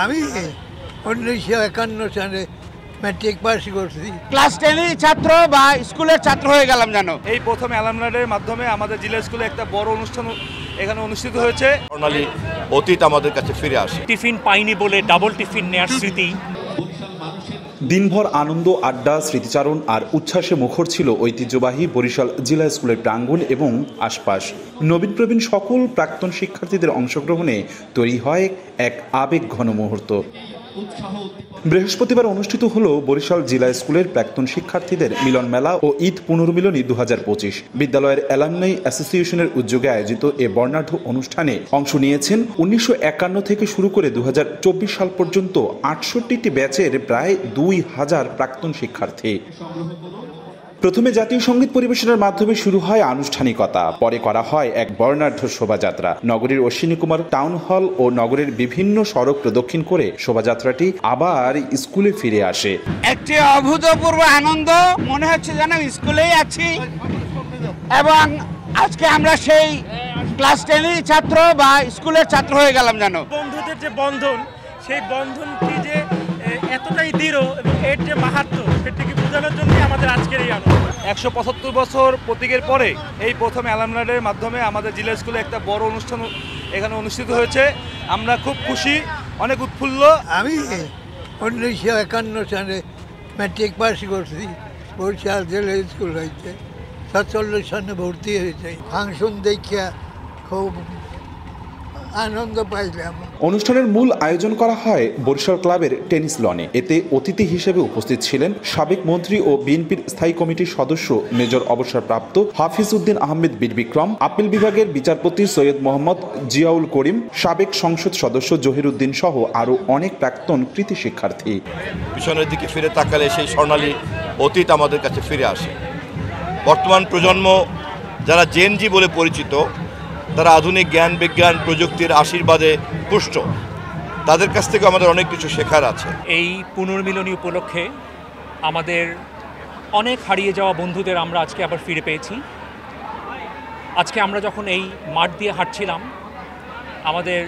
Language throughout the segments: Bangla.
আমি 1951 সালে ম্যাট্রিক পাস করছি। ক্লাস 10 ছাত্র বা স্কুলের ছাত্র হয়ে গেলাম জানো। এই প্রথম অ্যালামনাইয়ের মাধ্যমে আমাদের জেলা স্কুলে একটা বড় অনুষ্ঠান এখানে অনুষ্ঠিত হয়েছে। স্বর্ণালী অতীত আমাদের কাছে ফিরে আসে। টিফিন পাইনি বলে ডাবল টিফিন নেয়ার স্মৃতি। দিনভর আনন্দ, আড্ডা, স্মৃতিচারণ আর উচ্ছ্বাসে মুখর ছিল ঐতিহ্যবাহী বরিশাল জিলা স্কুলের প্রাঙ্গণ এবং আশপাশ। নবীন প্রবীণ সকল প্রাক্তন শিক্ষার্থীদের অংশগ্রহণে তৈরি হয় এক আবেগ ঘন মুহূর্ত। বৃহস্পতিবার অনুষ্ঠিত হল বরিশাল জিলা স্কুলের প্রাক্তন শিক্ষার্থীদের মিলন মেলা ও ঈদ পুনর্মিলনী 2025। বিদ্যালয়ের অ্যালামনাই অ্যাসোসিয়েশনের উদ্যোগে আয়োজিত এ বর্ণাঢ্য অনুষ্ঠানে অংশ নিয়েছেন 1951 থেকে শুরু করে 2024 সাল পর্যন্ত 68টি ব্যাচের প্রায় 2000 প্রাক্তন শিক্ষার্থী। প্রথমে জাতীয় সঙ্গীত পরিবেশনের মাধ্যমে শুরু হয় আনুষ্ঠানিকতা, পরে করা হয় এক বর্ণাঢ্য শোভাযাত্রা। নগরীর অশ্বিনী কুমার টাউন হল ও নগরের বিভিন্ন সড়ক প্রদক্ষিণ করে শোভাযাত্রাটি আবার স্কুলে ফিরে আসে। একটি অভূতপূর্ব আনন্দ, মনে হচ্ছে যেন স্কুলেই আছি। এবং আজকে আমরা সেই ক্লাস 10 ছাত্র বা স্কুলের ছাত্র হয়ে গেলাম জানো। বন্ধুদের যে বন্ধন, সেই বন্ধনটি যে এতটাই দৃঢ় এবং এর যে মাহাত্ম্য সেটিকে বোঝানোর জন্যই আমাদের আজকের এই আনন্দ। 175 বছর প্রতীকের পরে এই প্রথম অ্যালামনাইয়ের মাধ্যমে আমাদের জেলা স্কুলে একটা বড় অনুষ্ঠান এখানে অনুষ্ঠিত হয়েছে। আমরা খুব খুশি, অনেক উৎফুল্ল। আমি 1951 সালে ম্যাট্রিক পাস করছি। বরিশাল জেলা স্কুল হয়েছে 47 সালে ভর্তি হয়েছে। ফাংশন দেখিয়া খুব আনন্দ পাইলাম। অনুষ্ঠানের মূল আয়োজন করা হয় বরিশাল ক্লাবের টেনিস লনে। এতে অতিথি হিসেবে উপস্থিত ছিলেন সাবেক মন্ত্রী ও বিএনপির স্থায়ী কমিটির সদস্য মেজর অবসরপ্রাপ্ত হাফিজ উদ্দিন আহমেদ বীর বিক্রম, আপিল বিভাগের বিচারপতি সৈয়দ মোহাম্মদ জিয়াউল করিম, সাবেক সংসদ সদস্য জহির উদ্দিন সহ আরও অনেক প্রাক্তন কৃতি শিক্ষার্থী। পিছনের দিকে ফিরে তাকালে সেই স্বর্ণালী অতীত আমাদের কাছে ফিরে আসে। বর্তমান প্রজন্ম যারা জেনজি বলে পরিচিত, তারা আধুনিক জ্ঞান বিজ্ঞান প্রযুক্তির আশীর্বাদে পুষ্ট। তাদের কাছ থেকে আমাদের অনেক কিছু শেখার আছে। এই পুনর্মিলনী উপলক্ষে আমাদের অনেক হারিয়ে যাওয়া বন্ধুদের আমরা আজকে আবার ফিরে পেয়েছি। আজকে আমরা যখন এই মাঠ দিয়ে হাঁটছিলাম, আমাদের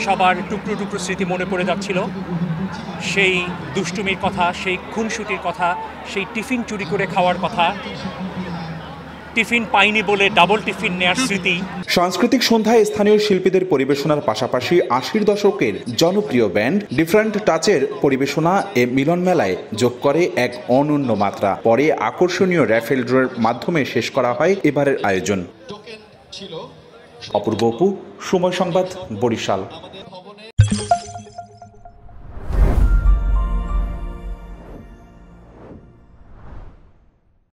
সবার টুকরো টুকরো স্মৃতি মনে পড়ে যাচ্ছিল। সেই দুষ্টুমির কথা, সেই খুনসুটির কথা, সেই টিফিন চুরি করে খাওয়ার কথা, টিফিন পাইনি বলে ডাবল টিফিন নেয়ার স্মৃতি। সাংস্কৃতিক সন্ধ্যায় স্থানীয় শিল্পীদের পরিবেশনার পাশাপাশি 80 দশকের জনপ্রিয় ব্যান্ড ডিফারেন্ট টাচের পরিবেশনা এ মিলন মেলায় যোগ করে এক অনন্য মাত্রা। পরে আকর্ষণীয় র্যাফেল ড্রয়ের মাধ্যমে শেষ করা হয় এবারের আয়োজন। অপূর্ব অপু, সময় সংবাদ, বরিশাল।